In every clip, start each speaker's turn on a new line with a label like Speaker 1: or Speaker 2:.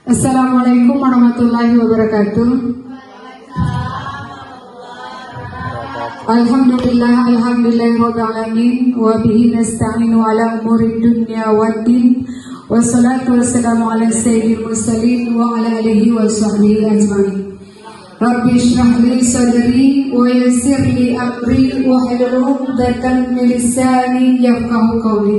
Speaker 1: Assalamualaikum warahmatullahi wabarakatuh. Alhamdulillahirabbil alamin wa bihi nasta'inu ala umuri dunya waddin. Wassalatu wassalamu ala sayyidil mursalin wa ala alihi wa sahbihi ajma'in. Rabbi shrah li sadri wa yassir li amri wa hlul 'uqdatam min lisani yafqahu qawli.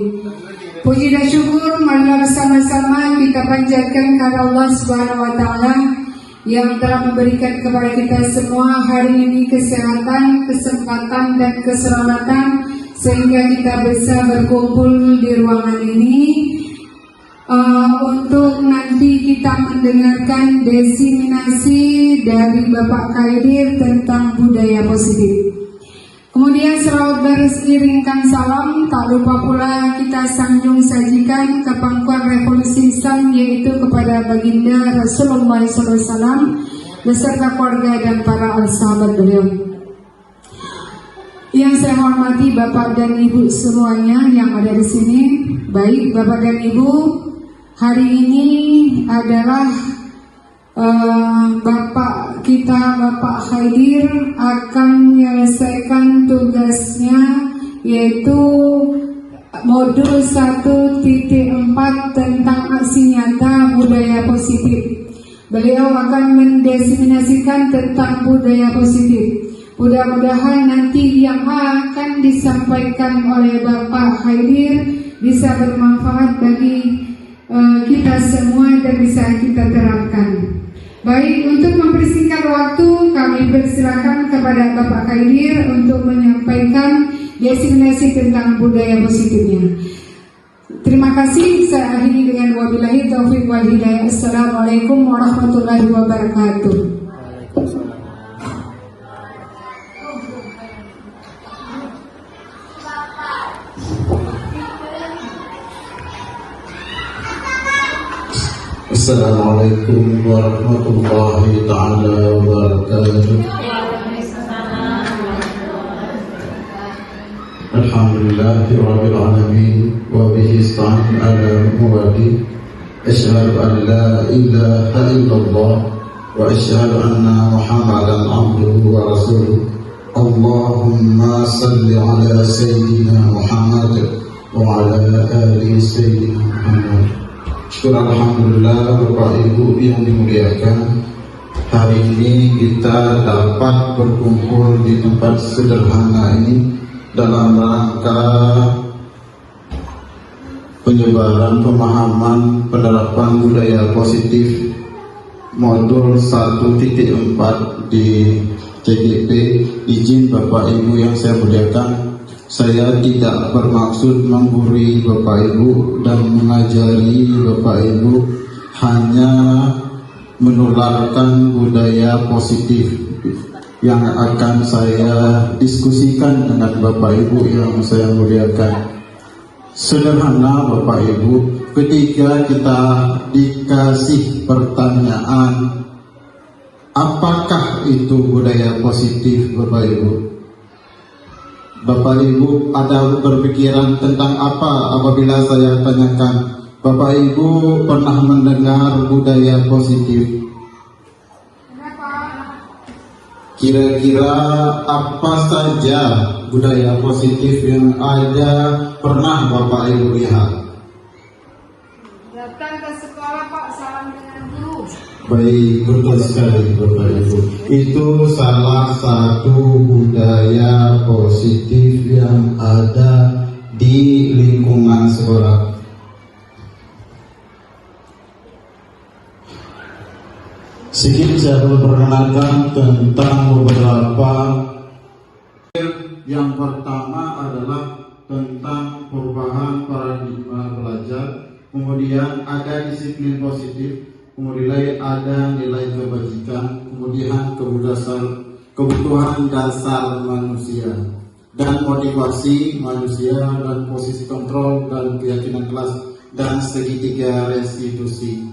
Speaker 1: Puji dan syukur marilah bersama-sama kita panjatkan kepada Allah Subhanahu wa taala yang telah memberikan kepada kita semua hari ini kesehatan, kesempatan dan keselamatan sehingga kita bisa berkumpul di ruangan ini untuk nanti kita mendengarkan diseminasi dari Bapak Khaidir tentang budaya positif. Kemudian selawat beriringkan salam, tak lupa pula kita sanjung sajikan ke pangkuan revolusi Islam yaitu kepada baginda Rasulullah SAW beserta keluarga dan para sahabat beliau. Yang saya hormati Bapak dan Ibu semuanya yang ada di sini. Baik Bapak dan Ibu, hari ini adalah Bapak kita, Bapak Khaidir akan menyelesaikan tugasnya yaitu modul 1.4 tentang aksi nyata budaya positif. Beliau akan mendiseminasikan tentang budaya positif. Mudah-mudahan nanti yang akan disampaikan oleh Bapak Khaidir bisa bermanfaat bagi kita semua dan bisa kita terapkan. Baik, untuk mempersingkat waktu, kami persilakan kepada Bapak Khaidir untuk menyampaikan diseminasi tentang budaya positifnya. Terima kasih. Saya akhiri dengan wabillahi taufiq wal hidayah. Assalamualaikum warahmatullahi wabarakatuh.
Speaker 2: Assalamualaikum warahmatullahi ta'ala wabarakatuh. Alhamdulillahi rabbil alamin wa bihi ista'in ala umuri. Asyhadu an la ilaha illallah wa asyhadu anna Muhammadan abduhu wa rasuluh. Allahumma salli ala sayyidina Muhammad wa ala ali sayyidina Muhammad. Syukur alhamdulillah Bapak Ibu yang dimuliakan, hari ini kita dapat berkumpul di tempat sederhana ini dalam rangka penyebaran pemahaman penerapan budaya positif modul 1.4 di CGP. Izin Bapak Ibu yang saya muliakan, saya tidak bermaksud menggurui Bapak Ibu dan mengajari Bapak Ibu, hanya menularkan budaya positif yang akan saya diskusikan dengan Bapak Ibu yang saya muliakan. Sederhana Bapak Ibu, ketika kita dikasih pertanyaan apakah itu budaya positif, Bapak Ibu, Bapak Ibu ada berpikiran tentang apa apabila saya tanyakan, Bapak Ibu pernah mendengar budaya positif? Kira-kira apa saja budaya positif yang ada pernah Bapak Ibu lihat?
Speaker 1: Datang ke sekolah Pak, salam dengan guru.
Speaker 2: Baik, betul sekali Bapak Ibu. Itu salah satu budaya positif yang ada di lingkungan sekolah. Sedikit saya memperkenalkan tentang beberapa. Yang pertama adalah tentang perubahan paradigma belajar. Kemudian ada disiplin positif. Kemudian ada nilai kebajikan, kemudian kebutuhan dasar manusia dan motivasi manusia dan posisi kontrol dan keyakinan kelas dan segitiga restitusi.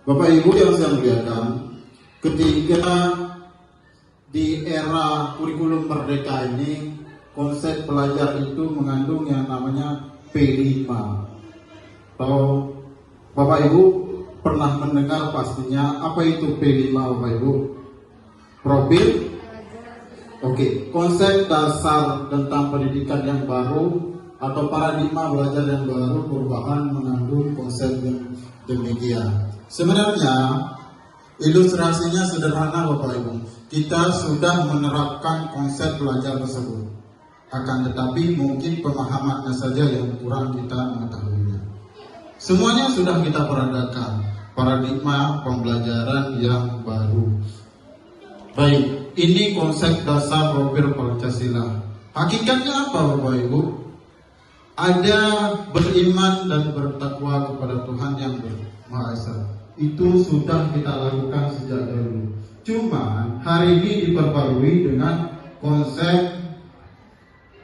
Speaker 2: Bapak Ibu yang saya muliakan, ketika di era kurikulum merdeka ini konsep pelajar itu mengandung yang namanya P5. Atau Bapak Ibu pernah mendengar pastinya apa itu P5 Bapak Ibu? Profil. Oke, konsep dasar tentang pendidikan yang baru atau paradigma belajar yang baru merupakan mengandung konsep yang demikian. Sebenarnya ilustrasinya sederhana Bapak Ibu. Kita sudah menerapkan konsep belajar tersebut. Akan tetapi mungkin pemahamannya saja yang kurang kita mengetahuinya. Semuanya sudah kita peradakan paradigma pembelajaran yang baru. Baik, ini konsep dasar profil Pancasila. Hakikatnya apa Bapak Ibu? Ada beriman dan bertakwa kepada Tuhan yang Maha Esa. Itu sudah kita lakukan sejak dahulu. Cuma hari ini diperbarui dengan konsep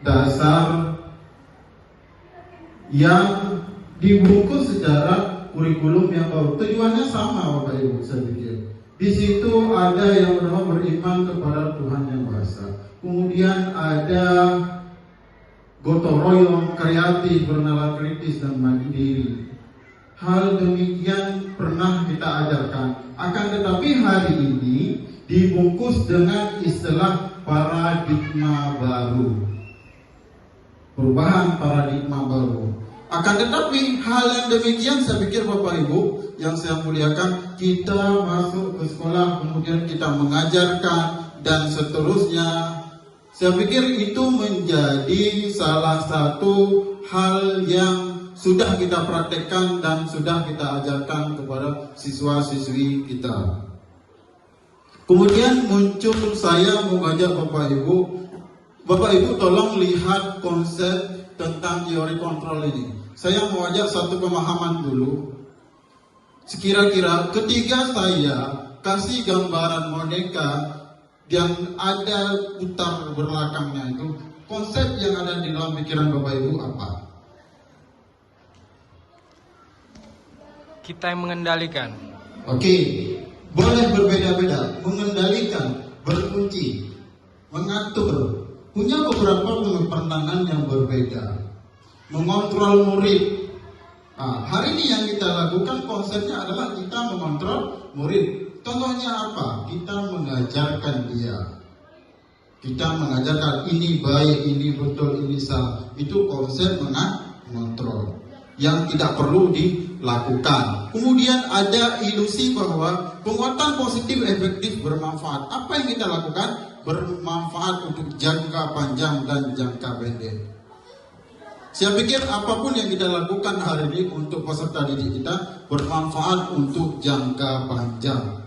Speaker 2: dasar yang dibungkus secara kurikulum yang baru. Tujuannya sama Bapak Ibu, saya pikir. Di situ ada yang bernama beriman kepada Tuhan yang Maha Esa. Kemudian ada gotong royong, kreatif, bernalar kritis dan mandiri. Hal demikian pernah kita ajarkan. Akan tetapi hari ini dibungkus dengan istilah paradigma baru. Perubahan paradigma baru. Akan tetapi hal yang demikian saya pikir Bapak Ibu yang saya muliakan, kita masuk ke sekolah kemudian kita mengajarkan dan seterusnya. Saya pikir itu menjadi salah satu hal yang sudah kita praktekkan dan sudah kita ajarkan kepada siswa-siswi kita. Kemudian muncul saya mengajak Bapak Ibu tolong lihat konsep tentang teori kontrol ini. Saya mau ajak satu pemahaman dulu. Sekira-kira ketika saya kasih gambaran boneka yang ada putar belakangnya itu, konsep yang ada di dalam pikiran Bapak Ibu apa?
Speaker 3: Kita yang mengendalikan.
Speaker 2: Oke, boleh berbeda-beda. Mengendalikan, berkunci, mengatur, punya beberapa pandangan yang berbeda. Mengontrol murid. Nah, hari ini yang kita lakukan konsepnya adalah kita mengontrol murid. Contohnya apa? Kita mengajarkan dia. Kita mengajarkan ini baik, ini betul, ini salah. Itu konsep mengontrol yang tidak perlu dilakukan. Kemudian ada ilusi bahwa penguatan positif efektif bermanfaat. Apa yang kita lakukan? Bermanfaat untuk jangka panjang dan jangka pendek. Saya pikir apapun yang kita lakukan hari ini untuk peserta didik kita bermanfaat untuk jangka panjang.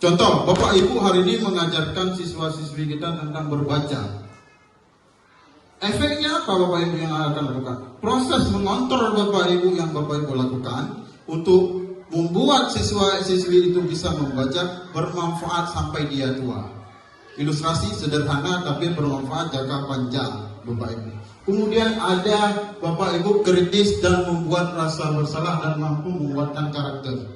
Speaker 2: Contoh, Bapak Ibu hari ini mengajarkan siswa-siswi kita tentang berbaca. Efeknya apa Bapak Ibu yang akan lakukan? Proses mengontrol Bapak Ibu yang Bapak Ibu lakukan untuk membuat siswa-siswi itu bisa membaca bermanfaat sampai dia tua. Ilustrasi sederhana tapi bermanfaat jangka panjang Bapak Ibu. Kemudian ada Bapak Ibu kritis dan membuat rasa bersalah dan mampu menguatkan karakter.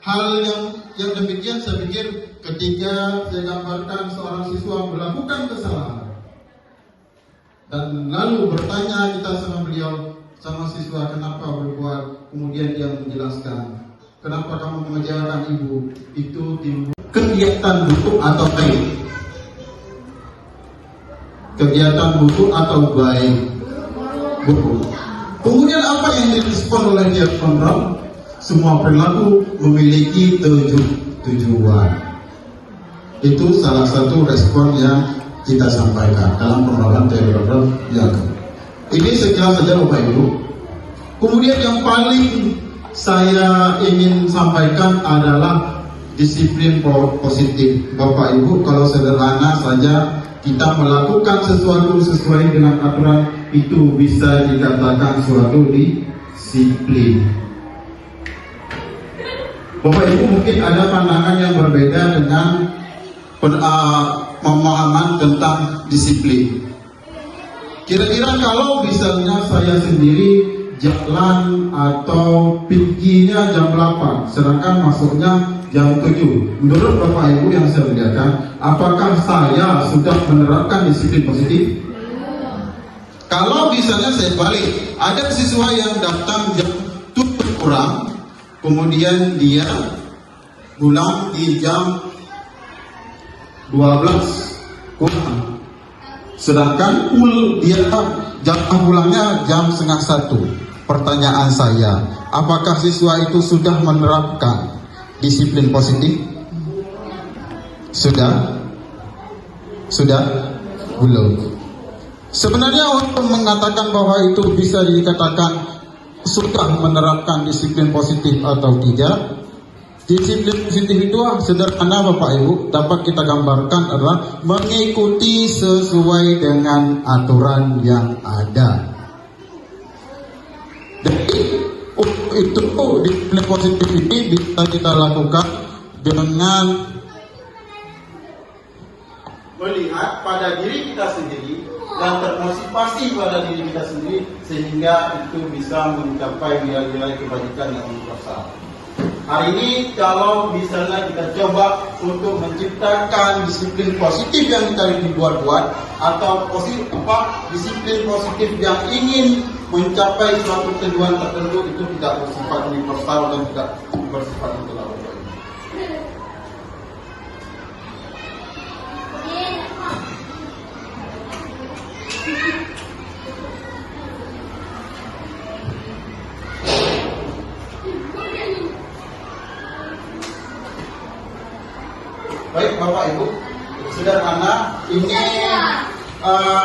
Speaker 2: Hal yang demikian saya pikir ketika saya gambarkan seorang siswa melakukan kesalahan dan lalu bertanya kita sama beliau, sama siswa kenapa berbuat, kemudian dia menjelaskan kenapa kamu mengecewakan ibu, itu timbul kegiatan buku atau baik. Kegiatan buku atau baik buku. Kemudian apa yang direspon oleh dia kontrol? Semua perilaku memiliki tujuan. Itu salah satu respon yang kita sampaikan dalam pembahasan teori kontrol yang ini sekilas saja Bapak Ibu. Kemudian yang paling saya ingin sampaikan adalah disiplin positif. Bapak Ibu, kalau sederhana saja kita melakukan sesuatu sesuai dengan aturan, itu bisa dikatakan suatu disiplin. Bapak Ibu mungkin ada pandangan yang berbeda dengan pemahaman tentang disiplin. Kira-kira kalau misalnya saya sendiri jalan atau perginya jam 8 sedangkan masuknya jam 7, menurut Bapak Ibu yang saya muliakan, apakah saya sudah menerapkan disiplin positif? Kalau misalnya saya balik, ada siswa yang datang jam 7 kurang, kemudian dia pulang di jam 12 kurang, sedangkan dia jam pulangnya jam setengah 1. Pertanyaan saya, apakah siswa itu sudah menerapkan disiplin positif? Sudah? Belum. Sebenarnya untuk mengatakan bahwa itu bisa dikatakan sudah menerapkan disiplin positif atau tidak, disiplin positif itu sederhana Bapak Ibu, dapat kita gambarkan adalah mengikuti sesuai dengan aturan yang ada. Jadi itu disiplin positif ini bisa kita lakukan dengan melihat pada diri kita sendiri dan termotivasi pada diri kita sendiri, sehingga itu bisa mencapai nilai-nilai kebajikan yang universal. Hari ini kalau misalnya kita coba untuk menciptakan disiplin positif yang kita dibuat-buat, atau disiplin positif yang ingin mencapai suatu tujuan tertentu, itu tidak bersifat universal dan tidak bersifat intelektual. Baik Bapak Ibu, sederhana ini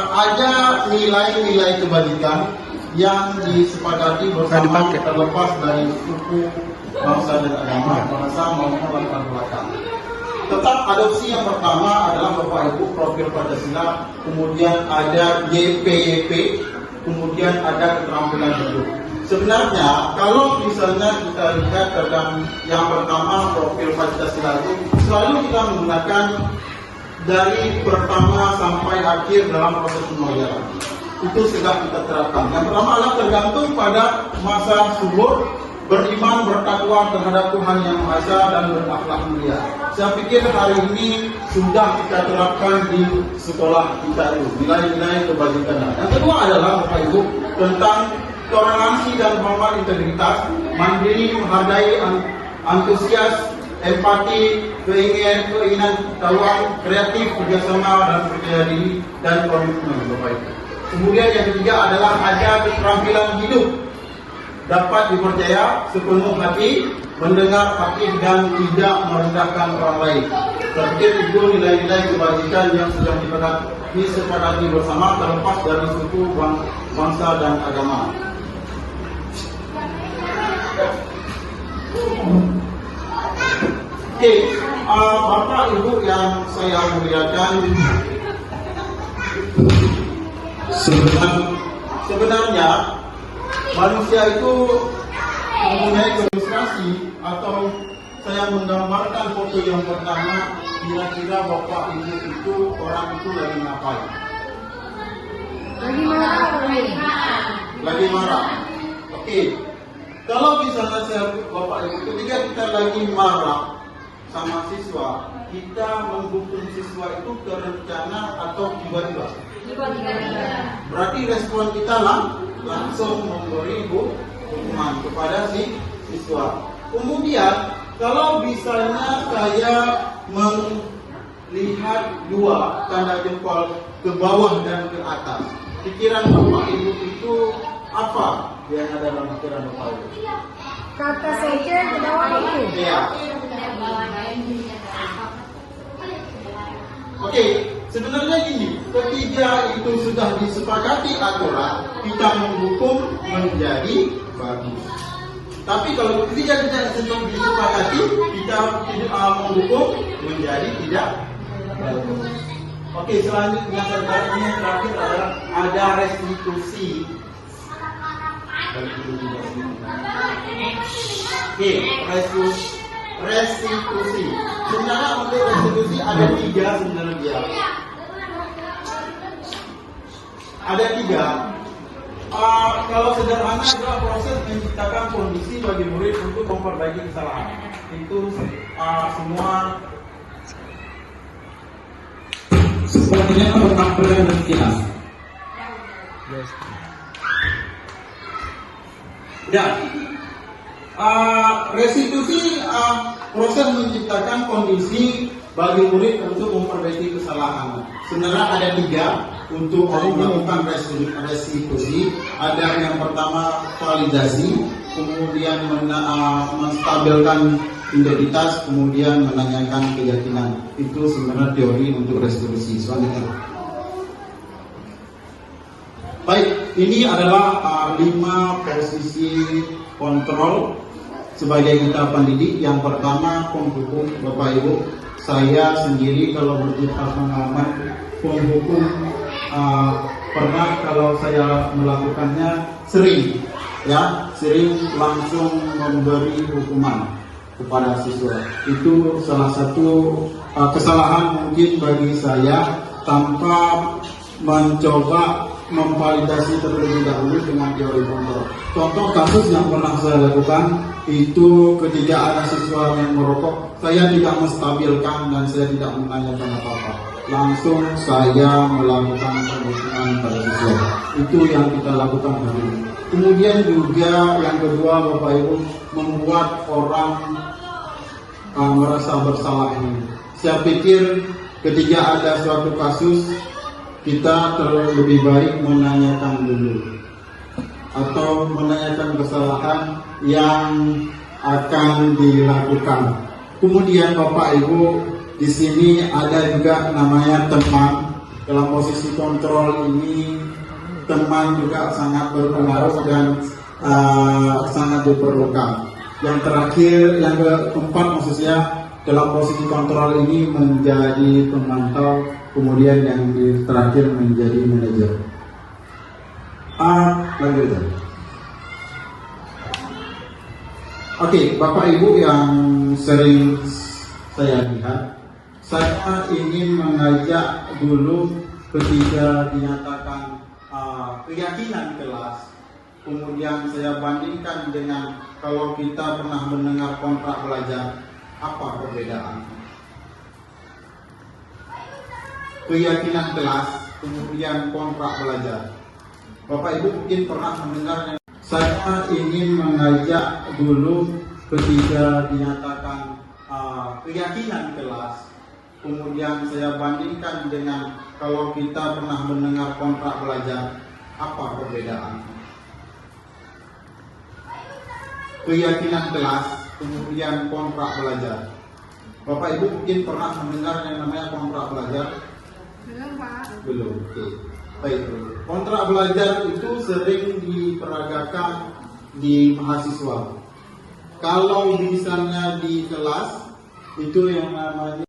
Speaker 2: ada nilai-nilai kebajikan yang disepakati bersama terlepas dari suku, bangsa dan agama, bahasa maupun latar belakang. Tetap adopsi yang pertama adalah Bapak Ibu profil Pancasila, kemudian ada YPYP, kemudian ada keterampilan hidup. Sebenarnya kalau misalnya kita lihat tentang yang pertama profil Pancasila itu selalu kita menggunakan dari pertama sampai akhir dalam proses pembelajaran. Itu sudah kita terapkan. Yang pertama adalah tergantung pada masa subur, beriman, bertakwa terhadap Tuhan Yang Maha Esa dan berakhlak mulia. Saya pikir hari ini sudah kita terapkan di sekolah kita itu nilai-nilai kebajikan. Yang kedua adalah Bapak Ibu tentang toleransi dan hormat integritas, mandiri, menghargai, antusias, empati, keinginan tahuan, kreatif, kerjasama dan percaya diri dan komitmen Bapak Ibu. Kemudian yang ketiga adalah ada keterampilan hidup, dapat dipercaya sepenuh hati, mendengar hati dan tidak merendahkan orang lain. Saya pikir itu nilai-nilai kebajikan yang sudah disepakati bersama terlepas dari suku, bangsa dan agama. Oke, Bapak Ibu yang saya muliakan, sebenarnya manusia itu mempunyai ilustrasi, atau saya menggambarkan foto yang pertama, kira-kira Bapak Ibu itu orang itu lagi ngapain? Lagi marah. Oke. Kalau misalnya Bapak Ibu, ketika kita lagi marah sama siswa, kita menghukum siswa itu terencana atau tiba-tiba? Berarti respon kita langsung memberi hukuman kepada si siswa. Kemudian kalau misalnya saya melihat dua tanda jempol ke bawah dan ke atas, pikiran Bapak Ibu itu apa yang ada dalam pikiran Bapak Ibu?
Speaker 3: Kata saja ke bawah itu.
Speaker 2: Iya. Oke, sebenarnya gini, ketika itu sudah disepakati aturan, kita menghukum menjadi bagus. Tapi kalau ketika tidak disepakati, kita menghukum menjadi tidak bagus. Oke, selanjutnya yang terakhir adalah ada restitusi. Oke, restitusi. Sebenarnya untuk restitusi ada tiga sebenarnya. Ada tiga. Kalau sederhana adalah proses menciptakan kondisi bagi murid untuk memperbaiki kesalahan. Itu semua
Speaker 4: sepertinya bertampilan dan jelas.
Speaker 2: ya. Restitusi proses menciptakan kondisi bagi murid untuk memperbaiki kesalahan. Sebenarnya ada 3 untuk melakukan restitusi. Ada yang pertama validasi, kemudian menstabilkan identitas, kemudian menanyakan keyakinan. Itu sebenarnya teori untuk restitusi. Selanjutnya. Baik, ini adalah 5 posisi kontrol sebagai kita pendidik. Yang pertama, penghukum. Bapak Ibu, saya sendiri kalau bercerita pengalaman penghukum, pernah kalau saya melakukannya sering langsung memberi hukuman kepada siswa. Itu salah satu kesalahan mungkin bagi saya, tanpa mencoba memvalidasi terlebih dahulu dengan teori kontrol. Contoh kasus yang pernah saya lakukan itu ketika ada siswa yang merokok, saya tidak menstabilkan dan saya tidak menanyakan apa-apa. Langsung saya melakukan penghukuman pada siswa. Itu yang kita lakukan hari ini. Kemudian juga yang kedua, Bapak Ibu, membuat orang merasa bersalah ini. Saya pikir ketika ada suatu kasus, kita lebih baik menanyakan dulu atau menanyakan kesalahan yang akan dilakukan. Kemudian Bapak Ibu, di sini ada juga namanya teman. Dalam posisi kontrol ini, teman juga sangat berpengaruh dan sangat diperlukan. Yang terakhir, yang keempat maksudnya, dalam posisi kontrol ini menjadi pemantau, kemudian yang terakhir menjadi manajer. Lanjut. Oke, Bapak Ibu yang sering saya lihat, saya ingin mengajak dulu ketika dinyatakan keyakinan kelas, kemudian saya bandingkan dengan kalau kita pernah mendengar kontrak belajar, apa perbedaan? Keyakinan kelas, kemudian kontrak belajar. Bapak Ibu mungkin pernah mendengarnya. Saya ingin mengajak dulu ketika dinyatakan keyakinan kelas, kemudian saya bandingkan dengan kalau kita pernah mendengar kontrak belajar, apa perbedaan? Keyakinan kelas, kemudian kontrak belajar. Bapak Ibu mungkin pernah mendengar yang namanya kontrak belajar?
Speaker 3: Belum, Pak.
Speaker 2: Belum. Oke. Baik. Kontrak belajar itu sering diperagakan di mahasiswa. Kalau misalnya di kelas itu yang namanya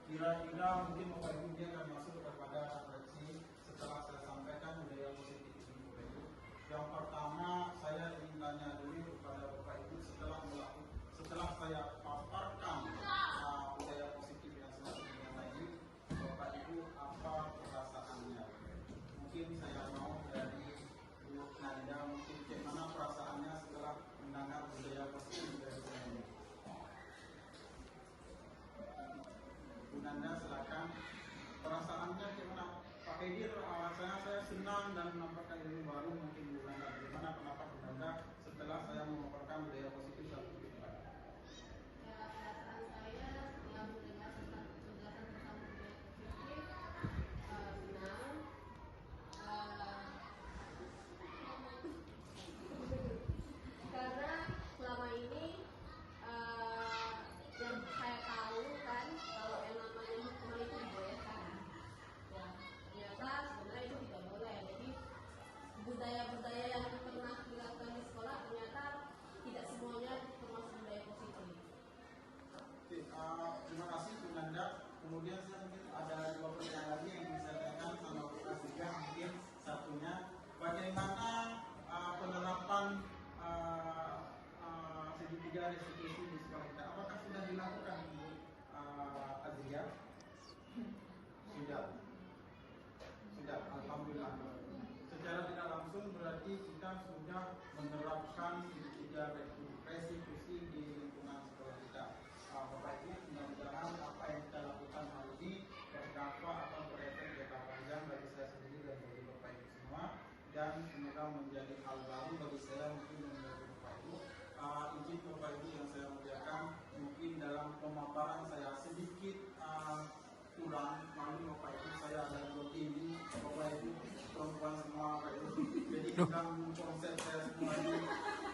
Speaker 5: kira-kira mungkin Bapak Ibu dia akan masuk kepada refleksi setelah saya sampaikan budaya positif ini Bapak Ibu. Yang pertama saya ingin tanya dulu kepada Bapak Ibu setelah saya paparkan budaya positif yang sebelumnya tadi, Bapak Ibu apa perasaannya? Mungkin saya mau dari Bu Nanda, mungkin bagaimana perasaannya setelah mendengar budaya positif dari saya. Bu Nanda silakan, perasaannya gimana? Pak Edir, saya senang dan mendapatkan ilmu baru. Mungkin Bu Nanda, bagaimana pendapat Bu Nanda setelah saya memaparkan budaya positif satu kita?
Speaker 3: Ya, perasaan saya setelah mendengar tentang penjelasan tentang budaya positif, senang. Karena selama ini yang saya tahu kan kalau yang namanya hukuman itu dibolehkan, ya ternyata sebenarnya itu tidak boleh. Jadi budaya-budaya yang pernah dilakukan di sekolah ternyata tidak semuanya termasuk budaya positif.
Speaker 5: Oke, terima kasih Bu Nanda. Kemudian saya mungkin ada dua pertanyaan lagi yang bisa ditanyakan sama Bu Azika. Mungkin satunya, bagaimana penerapan segitiga restitusi di sekolah kita? Apakah sudah dilakukan Bu Azia? Sudah, alhamdulillah. Secara tidak langsung berarti kita sudah menerapkan segitiga restitusi di lingkungan sekolah kita. Bapak Ibu, mudah-mudahan apa yang kita lakukan hari ini berdampak atau berefek jangka panjang bagi saya sendiri dan bagi Bapak Ibu semua, dan semoga menjadi hal baru bagi saya mungkin menjadi Bapak Ibu. Izin Bapak Ibu yang saya muliakan, mungkin dalam pemaparan saya sedikit kurang, malu Bapak Ibu, saya ada dua ini Bapak Ibu perempuan semua Bapak Ibu, jadi dalam konsep saya semua ini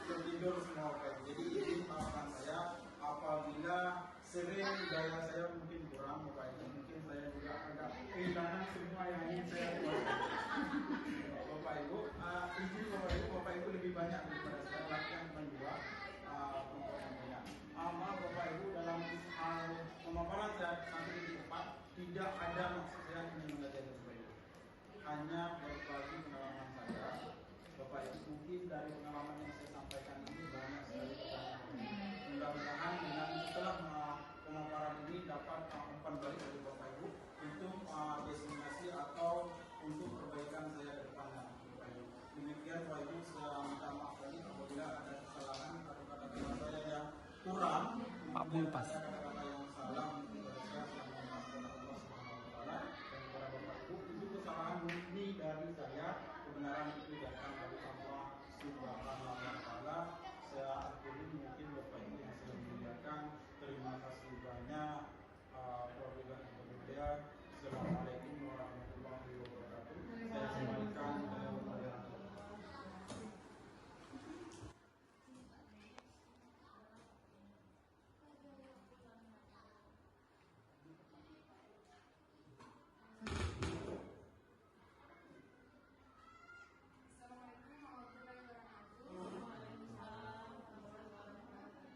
Speaker 5: tertidur semua Bapak Ibu. Jadi izin maafkan saya apabila sering gaya saya mungkin kurang Bapak Ibu, mungkin saya juga agak kehilangan semua yang ingin saya buat. Bapak Ibu, izin Bapak Ibu lebih banyak daripada saya, latihan cuma dua komponennya. Maaf Bapak Ibu, dalam pemaparan saya sampai di 4 tidak ada maksud saya ingin mengajari Bapak Ibu, hanya berbagi pengalaman saya. Bapak Ibu, mungkin dari pengalaman yang saya sampaikan ini banyak sekali pertanyaan. Mudah-mudahan dengan setelah pemaparan ini dapat umpan balik dari Bapak Ibu untuk destinasi atau untuk perbaikan saya ke depan Bapak Ibu. Demikian Bapak Ibu, saya minta maaf tadi apabila ada kesalahan atau kata-kata saya yang kurang, kemudian ada kata-kata yang salah, saya selalu minta kepada Allah Subhanahu wa Ta'ala dan kepada Bapak Ibu. Itu kesalahan murni dari saya, kebenaran itu datang dari Allah Subhanahu wa Ta'ala. Saya akhiri, mungkin Bapak Ibu yang saya muliakan, terima kasih banyak. Wabillahi taufiq. Assalamualaikum warahmatullahi wabarakatuh. Saya kembalikan kepada
Speaker 3: Assalamualaikum warahmatullahi wabarakatuh.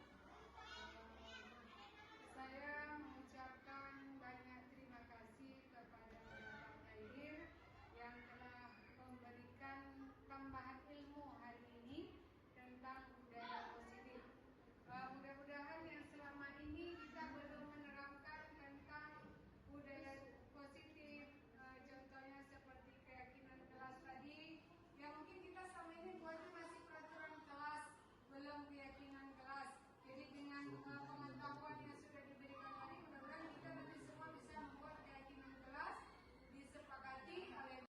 Speaker 3: Saya mengucapkan banyak terima kasih kepada Bapak Khair yang telah memberikan tambahan ilmu hari ini tentang budaya positif. Mudah-mudahan yang selama ini kita belum menerapkan tentang budaya positif, contohnya seperti keyakinan kelas tadi, yang mungkin kita selama ini buatnya masih peraturan kelas, belum keyakinan kelas. Jadi dengan pengetahuan yang sudah diberikan hari, mudah-mudahan kita nanti semua bisa membuat keyakinan kelas disepakati oleh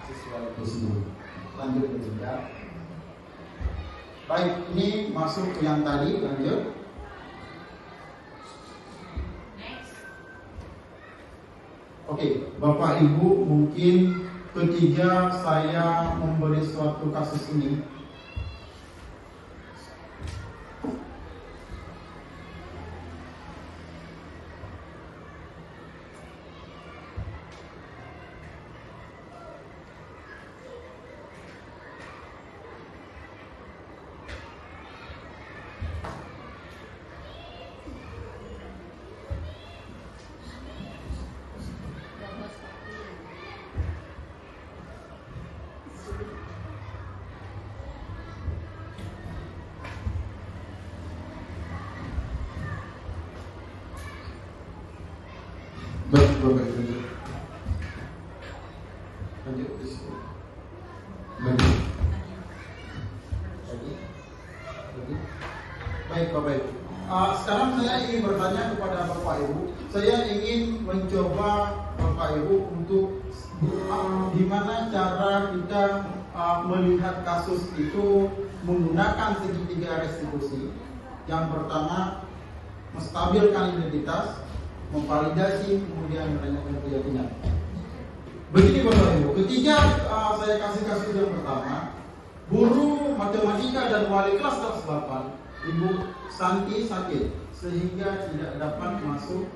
Speaker 5: siswa tersebut. Lanjut berikutnya. Baik, ini masuk ke yang tadi, lanjut. Oke, Bapak Ibu, mungkin ketika saya memberi suatu kasus ini,
Speaker 2: Baik, Bapak Ibu. Lanjut. Lanjut. Baik, Bapak Ibu. Sekarang saya ingin bertanya kepada Bapak Ibu. Saya ingin mencoba Bapak Ibu untuk gimana cara kita melihat kasus itu menggunakan segitiga restitusi. Yang pertama, menstabilkan identitas, memvalidasi, kemudian menanyakan keyakinan. Begini Bapak Ibu, ketika saya kasih kasus yang pertama, guru matematika dan wali kelas 8, Ibu Santi sakit sehingga tidak dapat masuk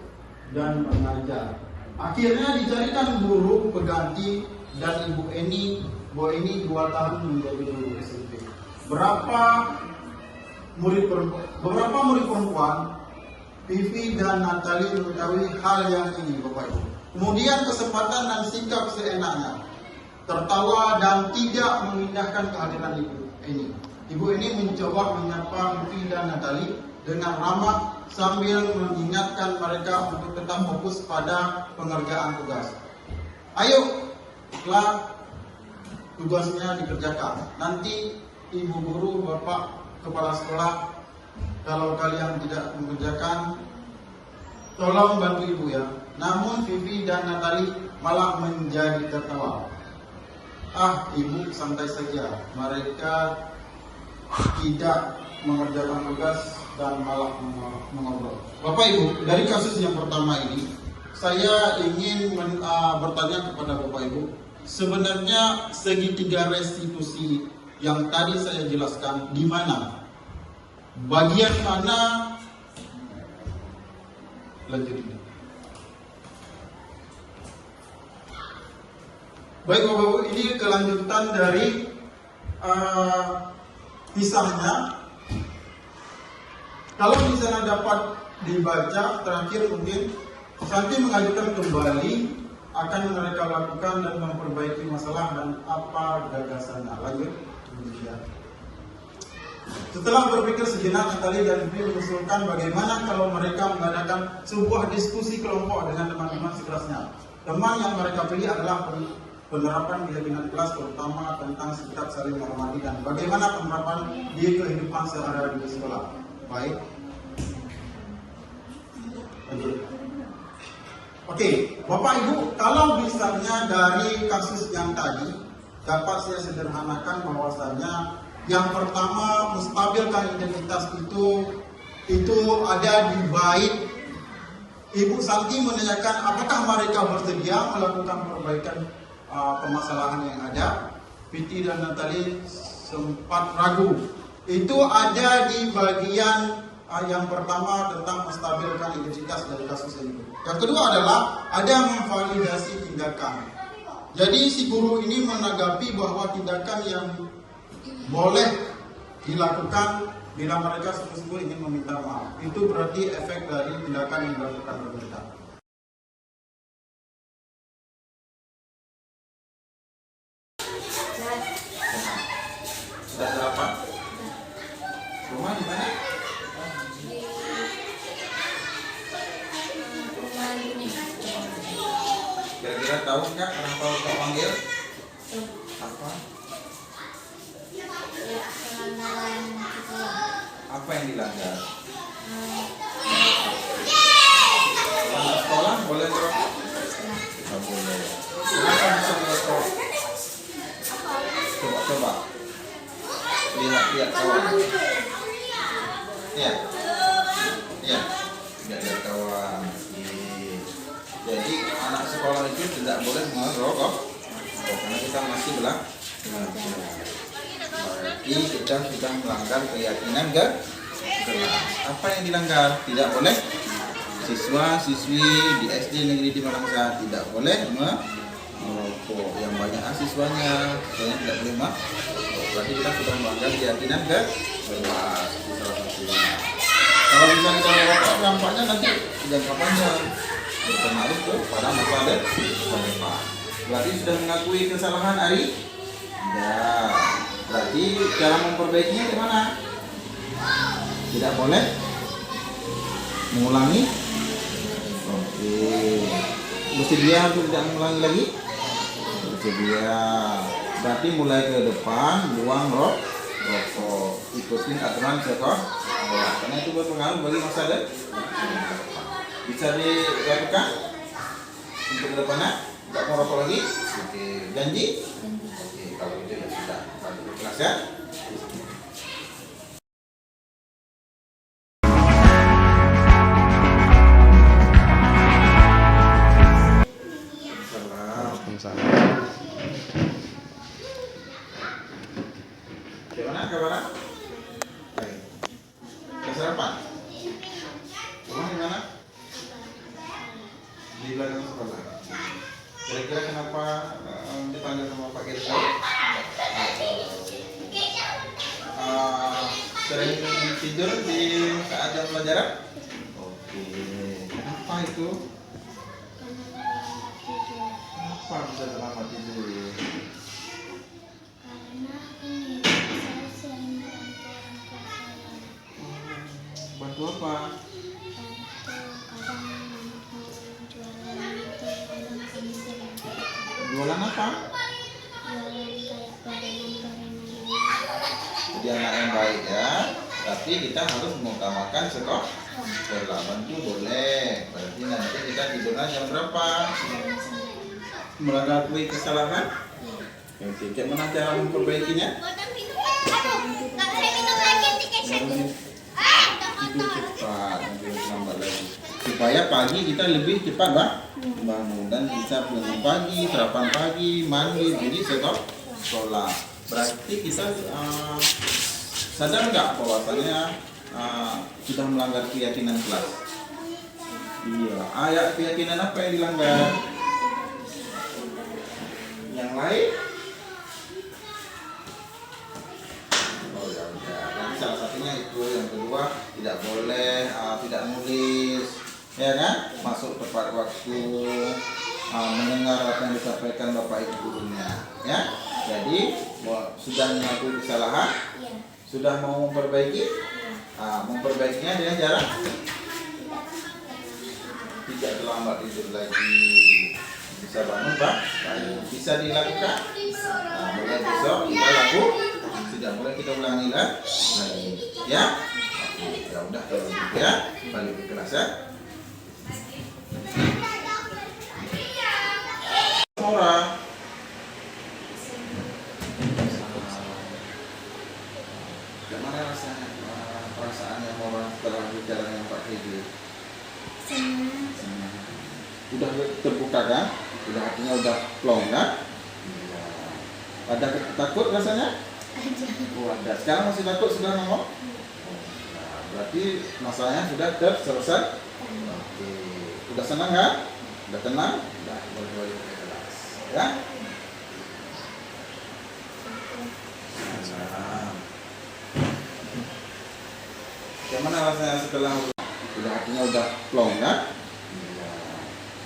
Speaker 2: dan mengajar. Akhirnya dicarikan guru pengganti dan Ibu Eni, Bu Eni 2 tahun menjadi guru SMP. Beberapa murid perempuan, Vivi dan Natali mengetahui hal yang ini Bapak Ibu. Kemudian kesempatan dan sikap seenaknya, tertawa dan tidak memindahkan kehadiran Ibu Eni. Ibu Eni mencoba menyapa Vivi dan Natali dengan ramah sambil mengingatkan mereka untuk tetap fokus pada pengerjaan tugas. Ayo, setelah tugasnya dikerjakan. Nanti Ibu Guru, Bapak Kepala Sekolah, kalau kalian tidak mengerjakan, tolong bantu Ibu ya. Namun Vivi dan Natali malah menjadi tertawa. Ibu santai saja. Mereka tidak mengerjakan tugas dan malah mengobrol. Bapak Ibu, dari kasus yang pertama ini, saya ingin bertanya kepada Bapak Ibu, sebenarnya segitiga restitusi yang tadi saya jelaskan di mana? Bagian mana? Lanjut ini. Baik Bapak Ibu, ini kelanjutan dari kisahnya. Kalau di sana dapat dibaca, terakhir mungkin Santi mengajukan kembali akan mereka lakukan dan memperbaiki masalah dan apa gagasannya. Lanjut. Setelah berpikir sejenak, Natali dan Vivi mengusulkan bagaimana kalau mereka mengadakan sebuah diskusi kelompok dengan teman-teman sekelasnya. Teman yang mereka pilih adalah penerapan keyakinan kelas, terutama tentang sikap saling menghormati dan bagaimana penerapan di kehidupan sehari-hari di sekolah. Baik. Oke, Bapak Ibu, kalau misalnya dari kasus yang tadi dapat saya sederhanakan bahwasanya yang pertama, menstabilkan identitas itu ada di bait. Ibu Santi menanyakan apakah mereka bersedia melakukan perbaikan permasalahan yang ada. Vivi dan Natali sempat ragu. Itu ada di bagian yang pertama tentang menstabilkan identitas dari kasus ini. Yang kedua adalah ada memvalidasi tindakan. Jadi si guru ini menanggapi bahwa tindakan yang boleh dilakukan bila mereka sungguh-sungguh ingin meminta maaf. Itu berarti efek dari tindakan yang dilakukan pemerintah.
Speaker 5: Sudah sarapan? Rumah di mana? Kira-kira tahu nggak kenapa kau panggil? Apa? Apa yang dilanggar? Anak sekolah boleh merokok? Tidak boleh. Kenapa bisa merokok? Coba. Lihat kawan. Ya. Tidak lihat kawan. Jadi anak sekolah itu tidak boleh merokok karena kita masih belajar. Berarti kita sudah melanggar keyakinan kelas. Apa yang dilanggar? Tidak boleh siswa-siswi di SD Negeri di Malangsa tidak boleh merokok. Yang banyak siswanya tidak boleh merokok. Berarti kita sudah melanggar keyakinan kelas. Salah satunya. Kalau misalnya kita merokok, dampaknya nanti jangka panjang berpengaruh kepada masa depan. Berarti sudah mengakui kesalahan Ari? Ya. Berarti cara memperbaikinya gimana? Tidak boleh mengulangi. Oke. bersedia untuk tidak mengulangi lagi? Bersedia. Berarti mulai ke depan, buang rokok. Ikutin aturan sekolah. Karena itu berpengaruh bagi masa depan. Bisa dilakukan untuk ke depannya? Tidak mau rokok lagi? Oke, janji? Oke, kalau gitu ya sudah. Lalu kelas ya. Gimana kabarnya? Baik. Udah sarapan? Rumah di mana? Di belakang sekolah. Kira-kira kenapa dipanggil sama Pak Gersa? Sering tidur di saat jam pelajaran? Oke. Kenapa itu? Kenapa bisa terlambat tidur? Bantu apa? Jualan apa? Jadi anak yang baik ya. Tapi kita harus mengutamakan sekolah. Bantu boleh. Berarti nanti kita tidurnya jam berapa? Mengakui kesalahan? Oke, gimana cara memperbaikinya? Tidur cepat, tidur lambat lagi. Supaya pagi kita lebih cepat bangun dan bisa bangun pagi, sarapan pagi, mandi, jadi sekolah. Berarti kita sadar nggak bahwasanya sudah melanggar keyakinan kelas? Iya. Ayat keyakinan apa yang dilanggar? Yang lain? Oh ya udah. Nanti salah satunya itu. Yang kedua tidak boleh tidak nulis, ya kan? Masuk tepat waktu, mendengar apa yang disampaikan bapak ibu gurunya, ya. Jadi sudah mengakui kesalahan, sudah mau memperbaiki, memperbaikinya dengan cara tidak terlambat tidur lagi, bisa bangun bisa dilakukan. Mulai besok kita tidak boleh kita ulangi lagi, ya. Ya udah kalau gitu ya, balik ke kelas ya. Orang gimana rasanya perasaannya orang setelah bicara dengan Pak Hedi? Senang. Udah terbuka kan? Udah hatinya udah plong kan? Ada takut rasanya? Oh, ada. Sekarang masih takut sudah ngomong? Nah, berarti masalahnya sudah selesai? Oke. Udah senang kan? Udah tenang? Udah boleh ke kelas. Ya? Gimana rasanya setelah udah hatinya udah plong kan?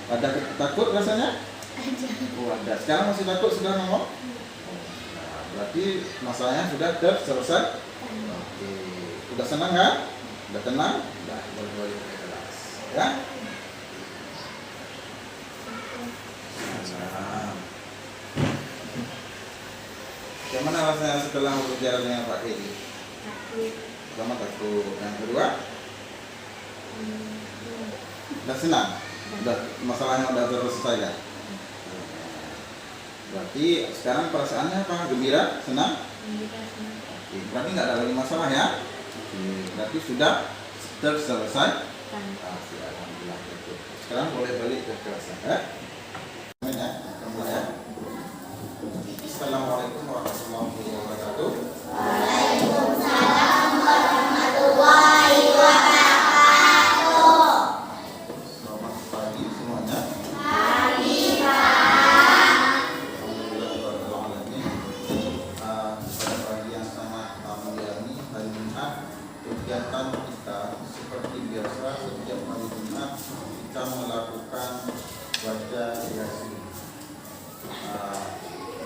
Speaker 5: Ada takut rasanya? Oh, ada. Sekarang masih takut sudah ngomong? Nah, berarti masalahnya sudah selesai? Oke. Udah senang kan? Udah tenang? Udah boleh ke kelas. Ya? Gimana rasanya setelah berbicara dengan Pak Hedi? Pertama takut. Yang kedua? Udah senang? Udah masalahnya udah selesai kan? Berarti sekarang perasaannya apa? Gembira? Senang? Oke, berarti nggak ada lagi masalah ya? Oke, berarti sudah selesai? Oke, alhamdulillah. Sekarang boleh balik ke kelas ya? Assalamualaikum warahmatullahi wabarakatuh.
Speaker 6: Waalaikumsalam warahmatullahi wabarakatuh.
Speaker 5: Selamat pagi semuanya.
Speaker 6: Pagi, Pak.
Speaker 5: Alhamdulillahirrahmanirrahim. Pada pagi yang sangat mulia ini, hari Jumat, kegiatan kita seperti biasa setiap hari Jumat kita melakukan baca Yasin.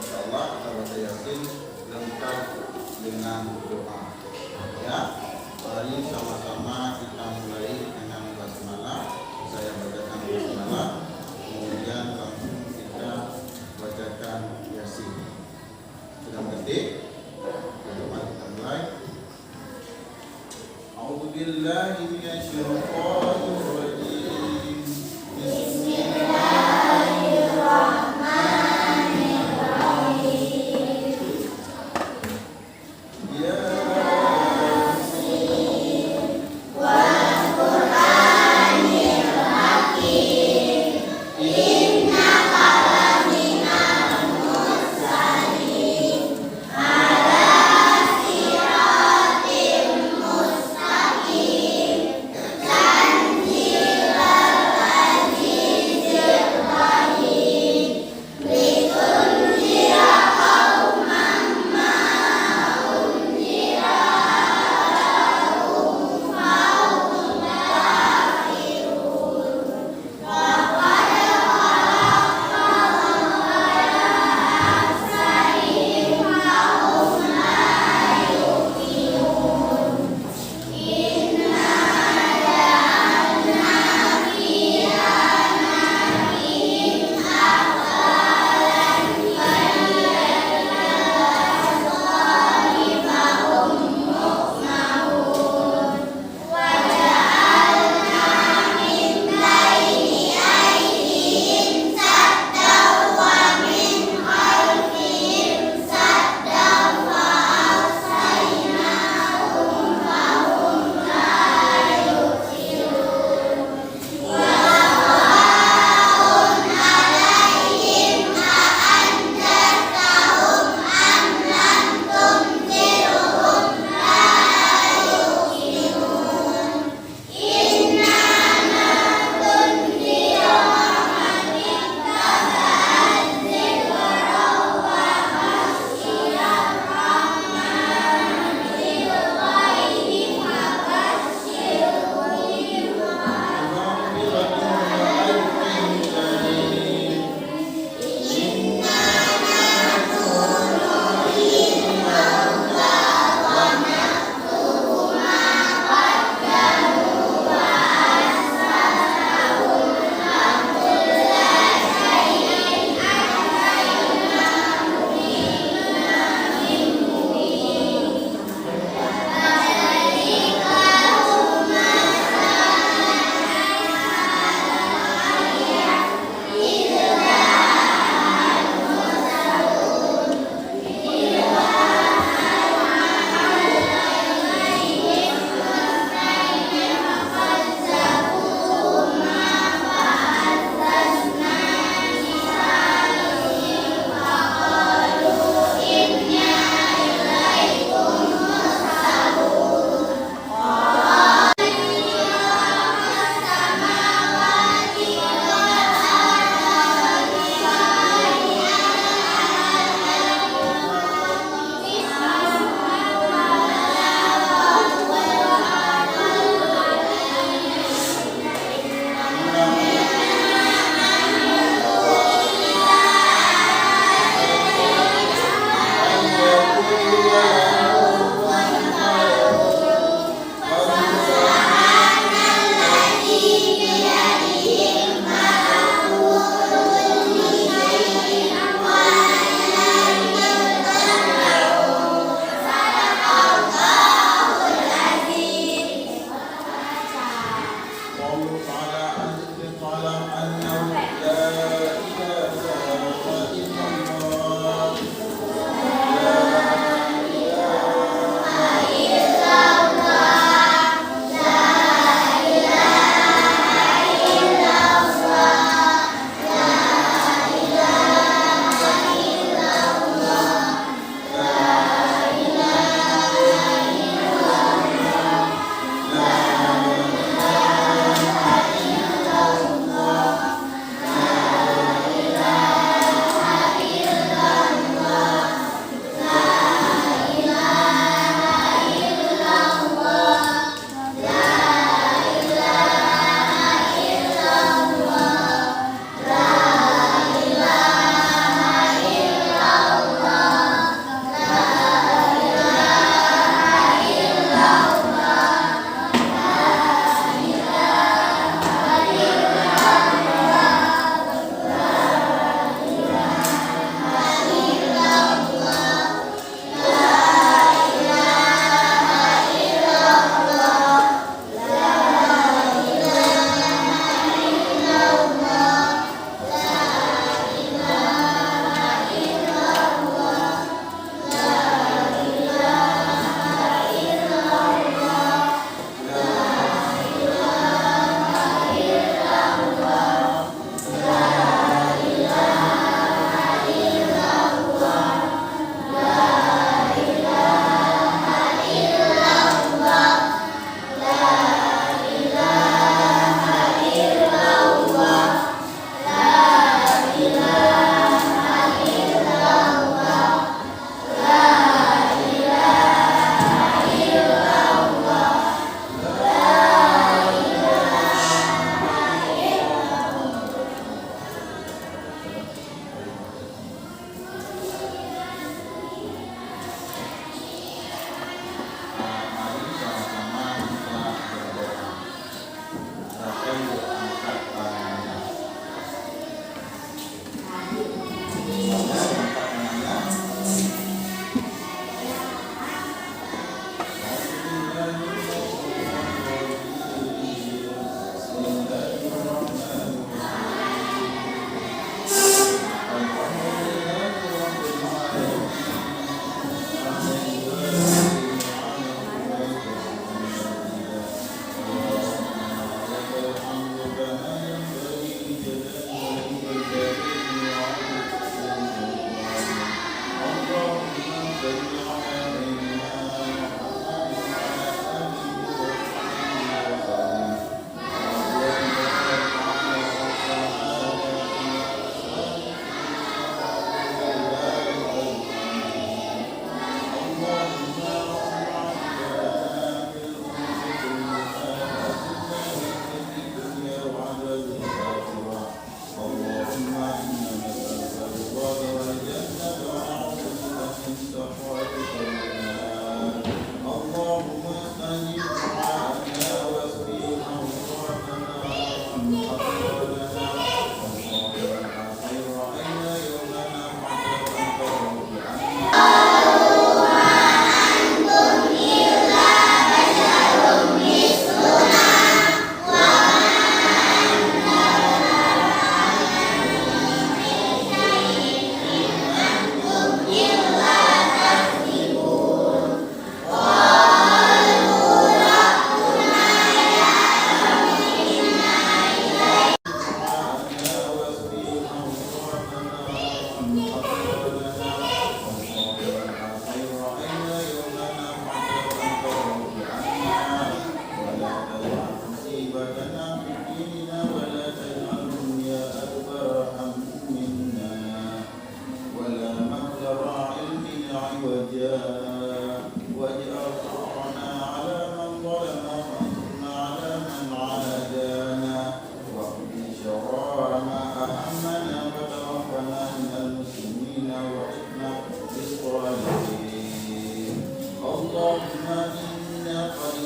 Speaker 5: Insyaallah kita baca Yasin lengkap dengan doa. Ya, mari sama-sama kita mulai dengan basmalah. Saya bacakan basmalah, kemudian أعوذ بالله من الشيطان الرجيم بسم الله الرحمن الرحيم يا
Speaker 6: Tanzil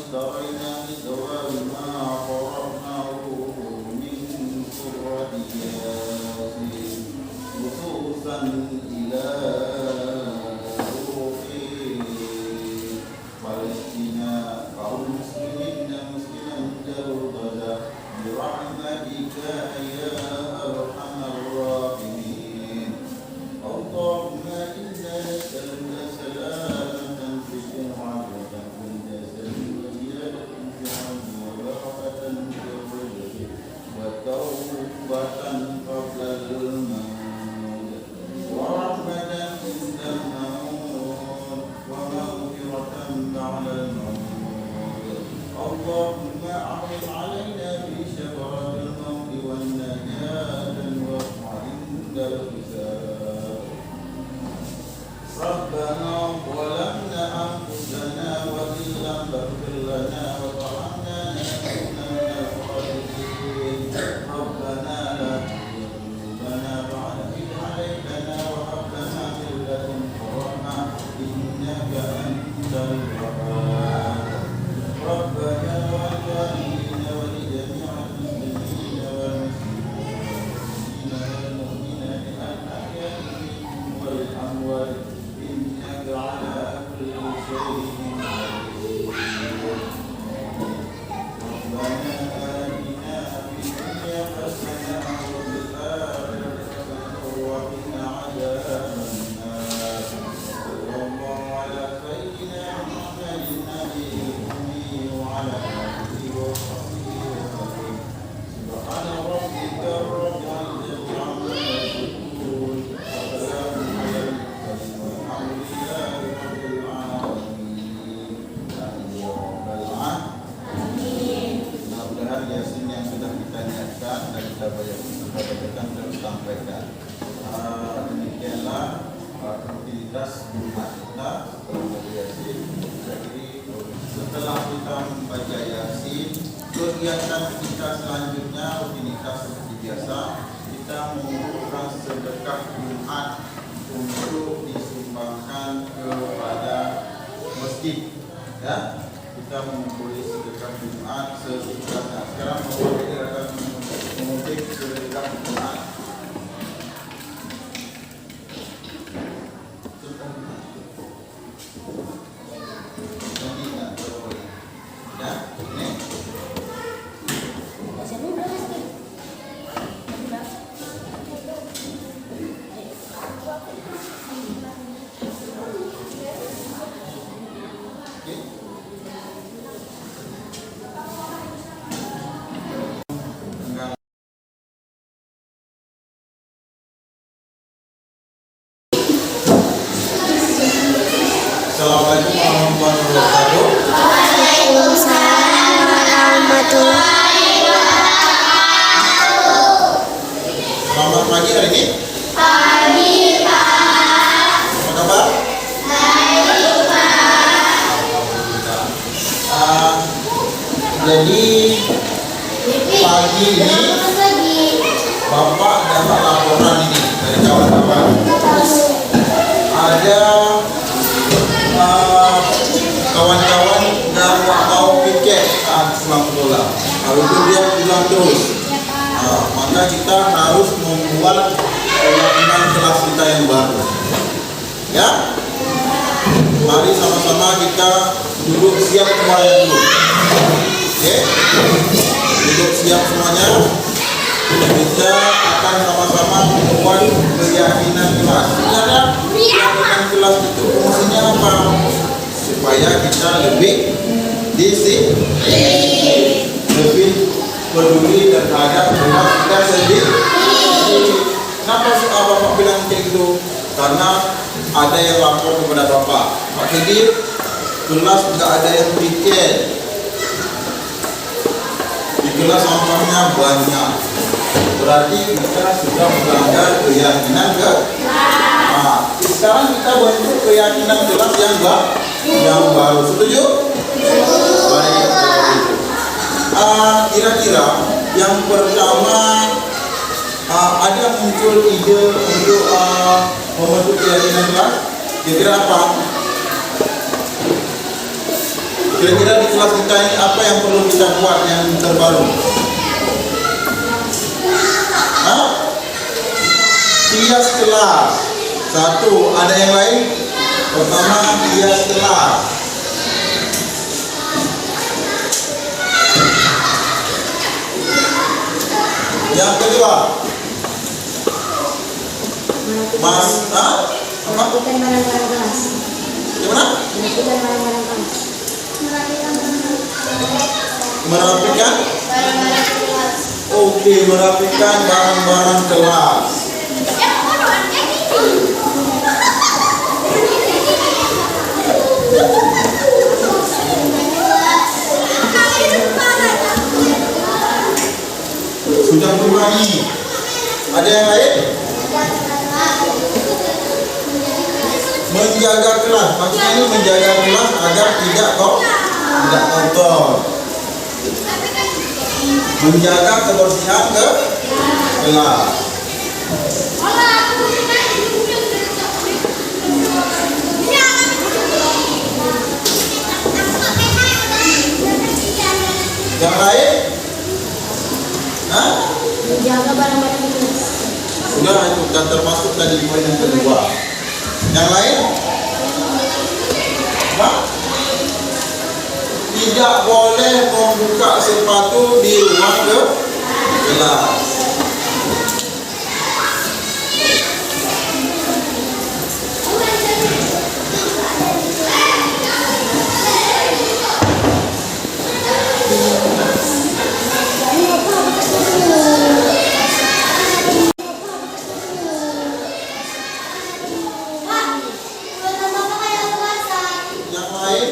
Speaker 2: اشترينا لزوال ما فرضناه من قرة ياسين نصوصا إلى روح فلسطين kaum muslimin dan muslimat terubada birahmatika ya arhamar rahimin Allahumma inna nas'aluka salamatan fid dunya wa fil jasadi wa ziyadatan fil ilmi wa barakatan fil rizqi wa tawbatan qabla al-maut wa rahmatan inda al-maut wa maghfiratan ba'da al-maut اللهم أعظم علينا في شفرة الموت والنجاة وارفع عند الحساب ربنا ظلمنا أنفسنا وإن لم تغفر لنا وترحمنا لنكونن من الخاسرين ربنا لا تزغ قلوبنا بعد إذ هديتنا وهب لنا من لدنك رحمة إنك أنت الوهاب ربنا والوالدين ولجميع المسلمين والمسلمين والمؤمنات الأحياء منهم والأموات إنك على كل شيء قدير ربنا آتنا في الدنيا حسنة وفي الآخرة حسنة وقنا عذاب النار صلى الله على سيدنا محمد النبي وعلى آله وصحبه وسلم سبحان ربك رب العزة عما يصفون وسلام على المرسلين والحمد لله رب العالمين آمين يا رب العالمين. Mudah-mudahan Yasin yang sudah kita niatkan dan kita bacakan terus sampaikan. Demikianlah aktivitas Jumat kita setelah Yasin. Jadi setelah kita membaca Yasin, kegiatan kita selanjutnya rutinitas seperti biasa, kita mengumpulkan sedekah Jumat untuk disumbangkan kepada masjid. Ya, kita mengumpuli sedekah Jumat sesudahnya. Sekarang kita akan mengutip sedekah Jumat. Assalamualaikum warahmatullahi wabarakatuh.
Speaker 6: Waalaikumsalam warahmatullahi wabarakatuh.
Speaker 2: Selamat pagi hari ini.
Speaker 6: Pagi Pak.
Speaker 2: Apa kabar?
Speaker 6: Baik Pak.
Speaker 2: Jadi pagi ini Bapak dapat laporan ini dari kawan-kawan. Ada kawan-kawan yang mau piket saat pulang sekolah. Kalau itu dia pulang terus, maka kita harus membuat ulangan kelas kita yang baru. Ya, mari sama-sama kita duduk siap semuanya dulu. Oke, duduk siap semuanya. Kita akan sama-sama membuat keyakinan kelas. Sebenarnya keyakinan kelas itu fungsinya apa? Supaya kita lebih disiplin, lebih peduli terhadap kelas kita sendiri. Kenapa Bapak bilang kayak gitu? Karena ada yang lapor kepada Bapak, Pak Khidir, kelas nggak ada yang piket. Di kelas sampahnya banyak. Berarti kita sudah melanggar keyakinan ke. Nah, sekarang kita bentuk keyakinan kelas yang baru. Setuju? Baik. Kira-kira yang pertama ada muncul ide untuk membentuk keyakinan kelas. Kira-kira apa? Kira-kira di kelas kita ini apa yang perlu kita buat yang terbaru? Hah? Hias kelas. Satu, ada yang lain? Pertama, hias kelas. Yang kedua, Mas,
Speaker 6: Merapikan barang-barang kelas.
Speaker 2: gimana?
Speaker 6: Merapikan barang-barang kelas.
Speaker 2: Merapikan?
Speaker 6: Barang-barang kelas.
Speaker 2: Oke, merapikan barang-barang kelas. Sudah kurangi. Ada yang lain? Menjaga kelas. Maksudnya ini menjaga kelas agar tidak kotor. Menjaga kebersihan ke kelas. Yang lain? Hah?
Speaker 6: Menjaga barang-barang kelas.
Speaker 2: Sudah itu dan termasuk tadi poin yang kedua. Yang lain? Apa? Tidak boleh membuka sepatu di ruang kelas. Yang lain?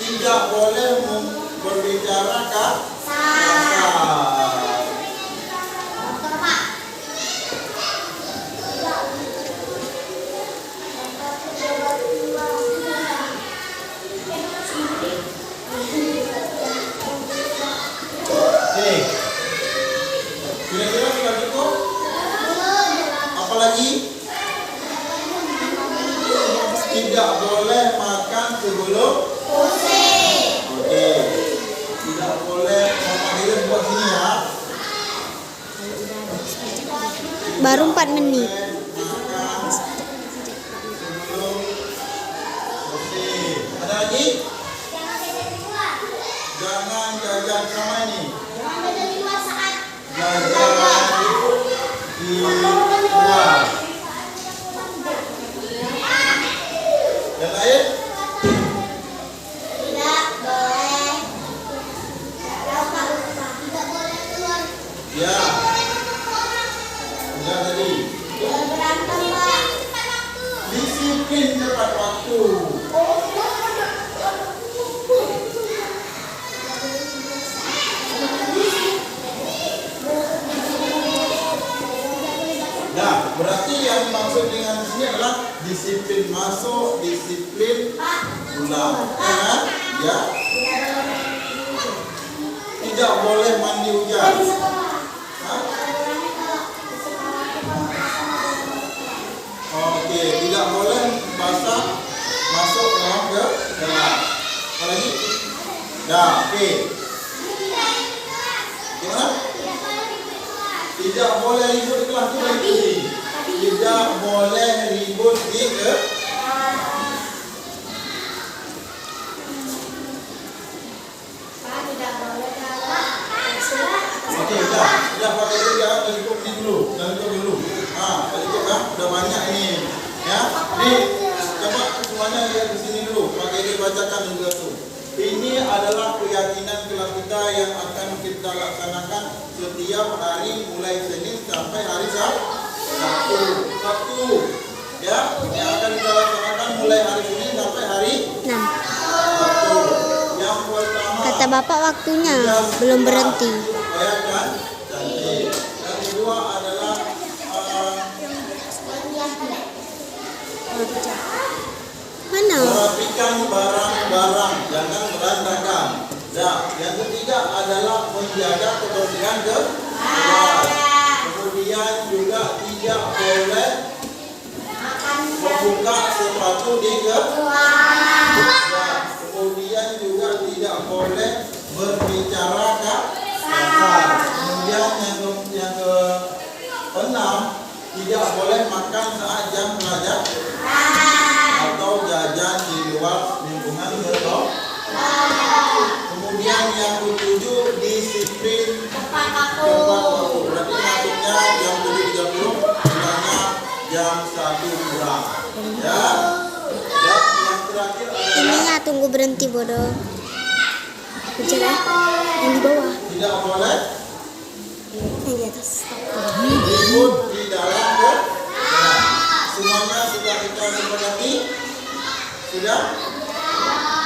Speaker 2: Tidak boleh berbicara kasar. Oke. Kira-kira sudah cukup? Apalagi? Tidak boleh makan sebelum Oke. Tidak boleh memanggil buat sini ya.
Speaker 6: Baru 4 menit.
Speaker 2: Makan sebelum Oke. Ada lagi? Jangan jajan sama ini. Jajan di luar. Yang lain? Ya. Enggak tadi. Disiplin tepat waktu. Nah, berarti yang dimaksud dengan sini adalah disiplin masuk, disiplin pulang. Ya kan? Ya. Tidak boleh mandi hujan. Hah? Oke, tidak boleh basah masuk dalam kelas. Apa lagi? Dah, oke. Gimana? Tidak boleh ribut di kelas itu. Tidak boleh ribut di kelas. Oke, dah pakai dulu ya, dari ini dulu, tadi itu kan udah banyak ini, ya. Coba semuanya lihat di sini dulu, pakai dia bacakan juga tuh. Ini adalah keyakinan kelas kita yang akan kita laksanakan setiap hari mulai Senin sampai hari Sabtu, ya. Yang akan kita laksanakan mulai hari Senin sampai hari
Speaker 6: 6.
Speaker 2: Sabtu. Yang pertama.
Speaker 6: Kata Bapak waktunya belum berhenti.
Speaker 2: Ya kan? Cantik. Yang kedua adalah
Speaker 6: Mana?
Speaker 2: merapikan barang-barang, jangan berantakan. Nah, yang ketiga adalah menjaga kebersihan kelas. Kemudian juga tidak boleh membuka sepatu di keluar. Kemudian juga tidak boleh berbicara kasar. Kemudian yang keenam, tidak boleh makan saat jam belajar atau jajan di luar lingkungan sekolah. Kemudian yang ketujuh, disiplin tempat waktu. Berarti masuknya jam 7.30, pulangnya jam 1 kurang. Ya. Dan yang terakhir
Speaker 6: Ini
Speaker 2: adalah
Speaker 6: nggak tunggu berhenti bodoh. Bicara yang di bawah,
Speaker 2: tidak boleh
Speaker 6: yang di atas.
Speaker 2: ribut di dalam kelas. Semuanya sudah kita sepakati? Sudah?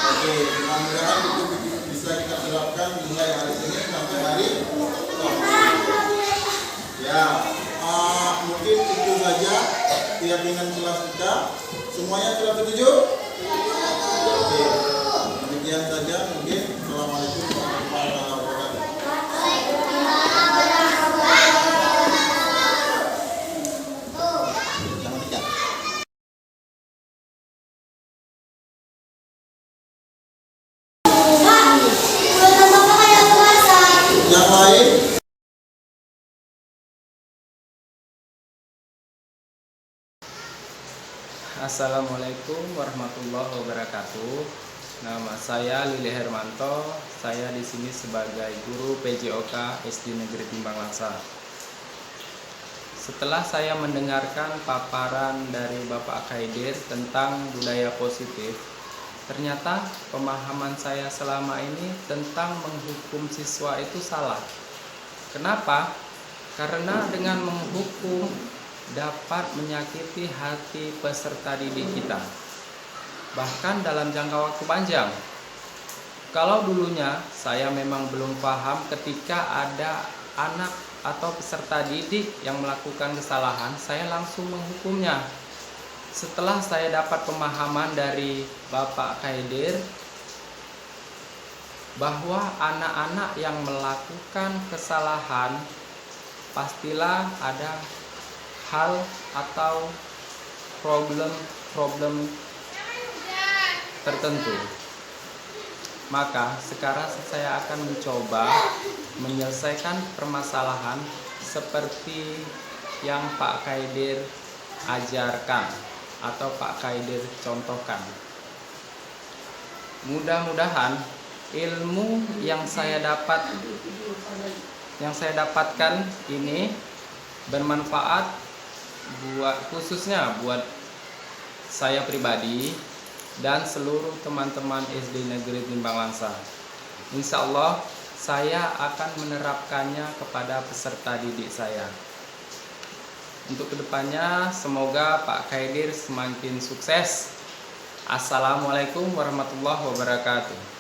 Speaker 2: Oke, mudah-mudahan itu bisa kita terapkan mulai hari Senin sampai hari Sabtu. Ya, mungkin itu saja keyakinan kelas kita. Semuanya sudah setuju? Oke, demikian saja mungkin. Assalamualaikum warahmatullahi wabarakatuh. Yang lain?
Speaker 7: Assalamualaikum warahmatullahi wabarakatuh. Nama saya Lili Hermanto. Saya di sini sebagai guru PJOK SD Negeri Timbang Langsa. Setelah saya mendengarkan paparan dari Bapak Khaidir tentang budaya positif, ternyata pemahaman saya selama ini tentang menghukum siswa itu salah. Kenapa? Karena dengan menghukum dapat menyakiti hati peserta didik kita, bahkan dalam jangka waktu panjang. Kalau dulunya saya memang belum paham ketika ada anak atau peserta didik yang melakukan kesalahan, saya langsung menghukumnya. Setelah saya dapat pemahaman dari Bapak Khaidir bahwa anak-anak yang melakukan kesalahan pastilah ada hal atau problem tertentu. Maka sekarang saya akan mencoba menyelesaikan permasalahan seperti yang Pak Khaidir ajarkan atau Pak Khaidir contohkan. Mudah-mudahan ilmu yang saya dapatkan ini bermanfaat khususnya buat saya pribadi dan seluruh teman-teman SD Negeri Timbang Langsa. Insya Allah saya akan menerapkannya kepada peserta didik saya. Untuk kedepannya semoga Pak Khaidir semakin sukses. Assalamualaikum warahmatullahi wabarakatuh.